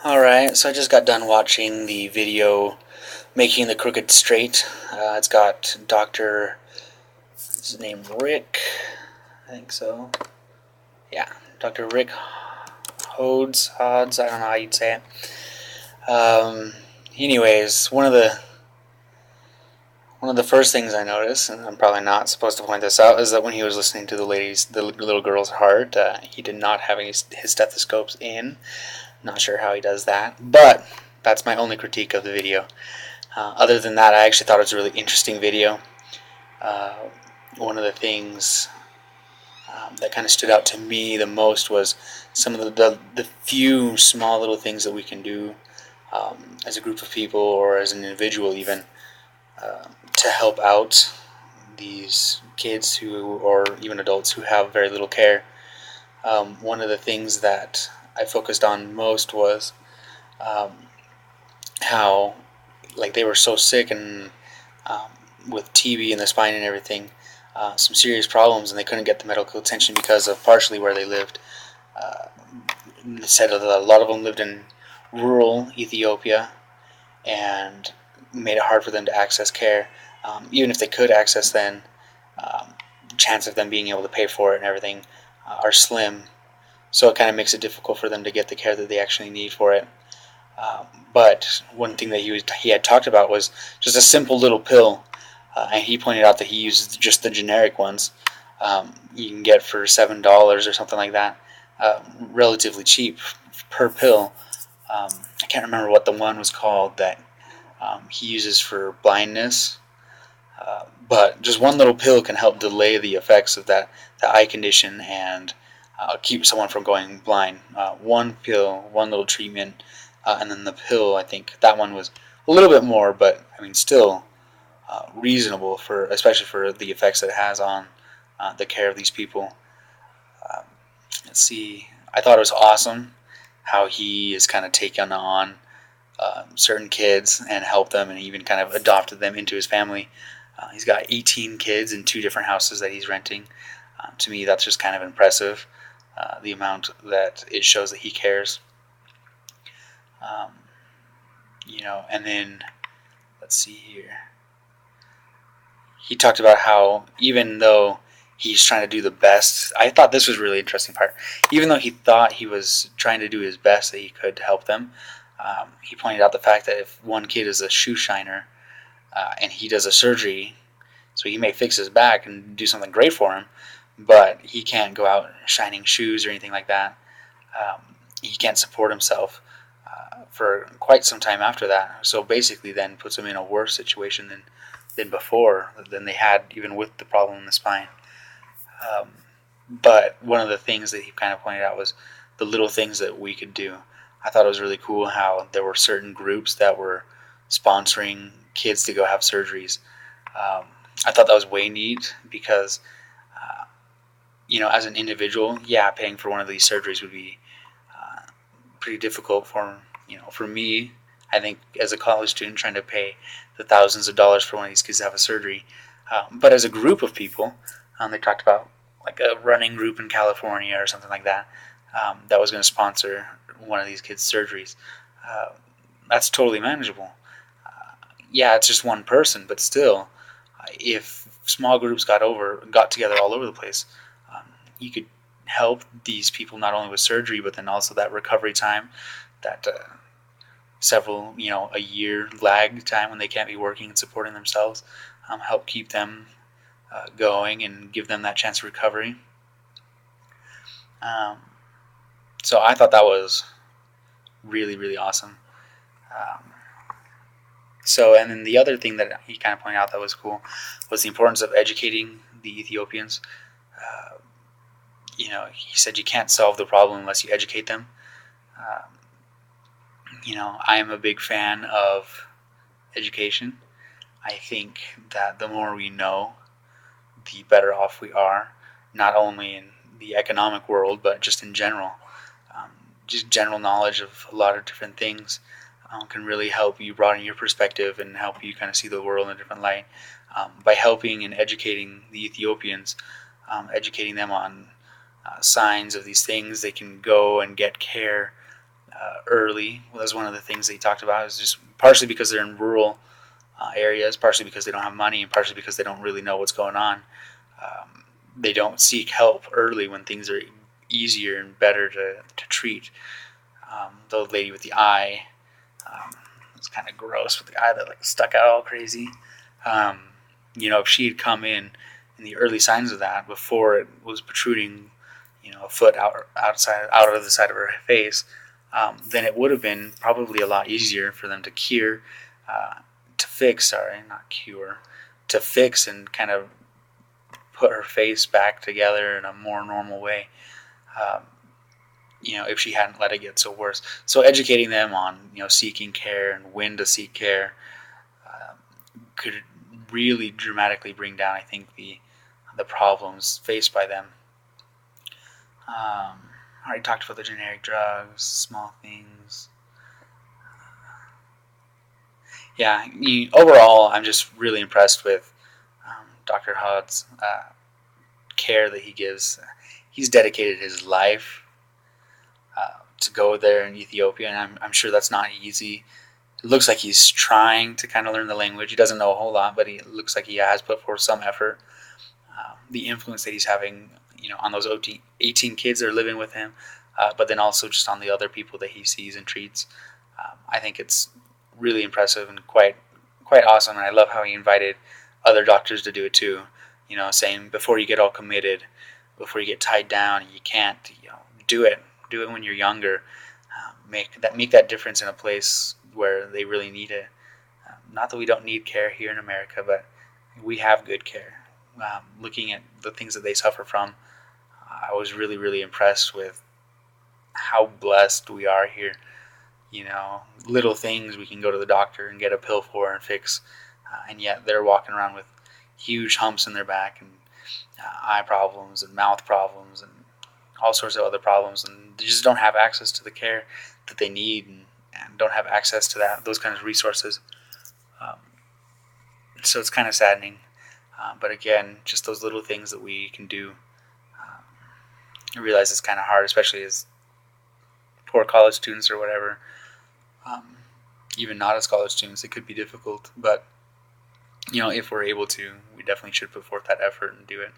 Alright, so I just got done watching the video Making the Crooked Straight. It's got Dr. His name Rick, I think so. Yeah, Dr. Rick Hodes, I don't know how you'd say it. Anyways, one of the first things I noticed, and I'm probably not supposed to point this out, is that when he was listening to the little girl's heart, he did not have his stethoscopes in. Not sure how he does that, but that's my only critique of the video. Other than that, I actually thought it was a really interesting video. Uh, One of the things that kind of stood out to me the most was some of the few small little things that we can do as a group of people or as an individual even to help out these kids or even adults who have very little care. One of the things that I focused on most was um, how they were so sick and with TB in the spine and everything, some serious problems, and they couldn't get the medical attention because of partially where they lived. Uh, they said that a lot of them lived in rural Ethiopia and made it hard for them to access care. Even if they could access, then um, chance of them being able to pay for it and everything are slim. So it kind of makes it difficult for them to get the care that they actually need for it. But one thing that he had talked about was just a simple little pill, and he pointed out that he uses just the generic ones you can get for $7 or something like that, relatively cheap per pill. I can't remember what the one was called that he uses for blindness, but just one little pill can help delay the effects of the eye condition and keep someone from going blind. One pill, one little treatment, and then the pill, I think that one was a little bit more, but I mean still reasonable for, especially for the effects that it has on the care of these people. Um, let's see. I thought it was awesome how he is kind of taken on certain kids and helped them, and even kind of adopted them into his family. He's got 18 kids in 2 different houses that he's renting. To me, that's just kind of impressive. The amount that it shows that he cares. Um, and then let's see here. He talked about how even though he's trying to do the best, I thought this was a really interesting part. Even though he thought he was trying to do his best that he could to help them, he pointed out the fact that if one kid is a shoe shiner and he does a surgery, so he may fix his back and do something great for him, but he can't go out shining shoes or anything like that. He can't support himself for quite some time after that. So basically, then puts him in a worse situation than before, than they had even with the problem in the spine. Um, but one of the things that he kind of pointed out was the little things that we could do. I thought it was really cool how there were certain groups that were sponsoring kids to go have surgeries. I thought that was way neat because, as an individual, yeah, paying for one of these surgeries would be pretty difficult for me. I think as a college student trying to pay the thousands of dollars for one of these kids to have a surgery, but as a group of people, they talked about like a running group in California or something like that that was going to sponsor one of these kids' surgeries. Uh, that's totally manageable. Yeah, it's just one person, but still, if small groups got together all over the place, you could help these people not only with surgery, but then also that recovery time, that several, a year lag time when they can't be working and supporting themselves, help keep them going and give them that chance of recovery. Um, so I thought that was really, really awesome. Um, and then the other thing that he kind of pointed out that was cool was the importance of educating the Ethiopians. Uh, he said you can't solve the problem unless you educate them. Um, I am a big fan of education. I think that the more we know, the better off we are, not only in the economic world, but just in general. Um, just general knowledge of a lot of different things can really help you broaden your perspective and help you kind of see the world in a different light. By helping and educating the Ethiopians, educating them on signs of these things, they can go and get care early. Well, that's one of the things that he talked about. Is just partially because they're in rural areas, partially because they don't have money, and partially because they don't really know what's going on. They don't seek help early when things are easier and better to treat. The lady with the eye, it's kind of gross with the eye that like stuck out all crazy. Um, if she had come in the early signs of that before it was protruding, a foot out of the side of her face, then it would have been probably a lot easier for them to not cure, to fix and kind of put her face back together in a more normal way. Um, if she hadn't let it get so worse. So educating them on, seeking care and when to seek care could really dramatically bring down, I think, the problems faced by them. I already talked about the generic drugs, small things. Yeah, overall, I'm just really impressed with Dr. Hodes' care that he gives. He's dedicated his life to go there in Ethiopia, and I'm sure that's not easy. It looks like he's trying to kind of learn the language. He doesn't know a whole lot, but it looks like he has put forth some effort. The influence that he's having, on those 18 kids that are living with him, but then also just on the other people that he sees and treats. I think it's really impressive and quite awesome, and I love how he invited other doctors to do it too. Saying before you get all committed, before you get tied down, you can't, do it. Do it when you're younger. Make that difference in a place where they really need it. Not that we don't need care here in America, but we have good care. Looking at the things that they suffer from, I was really, really impressed with how blessed we are here. Little things we can go to the doctor and get a pill for and fix, and yet they're walking around with huge humps in their back and eye problems and mouth problems and all sorts of other problems, and they just don't have access to the care that they need, and don't have access to those kinds of resources. Um, so it's kind of saddening. But again, just those little things that we can do. I realize it's kind of hard, especially as poor college students or whatever. Even not as college students, it could be difficult. But if we're able to, we definitely should put forth that effort and do it.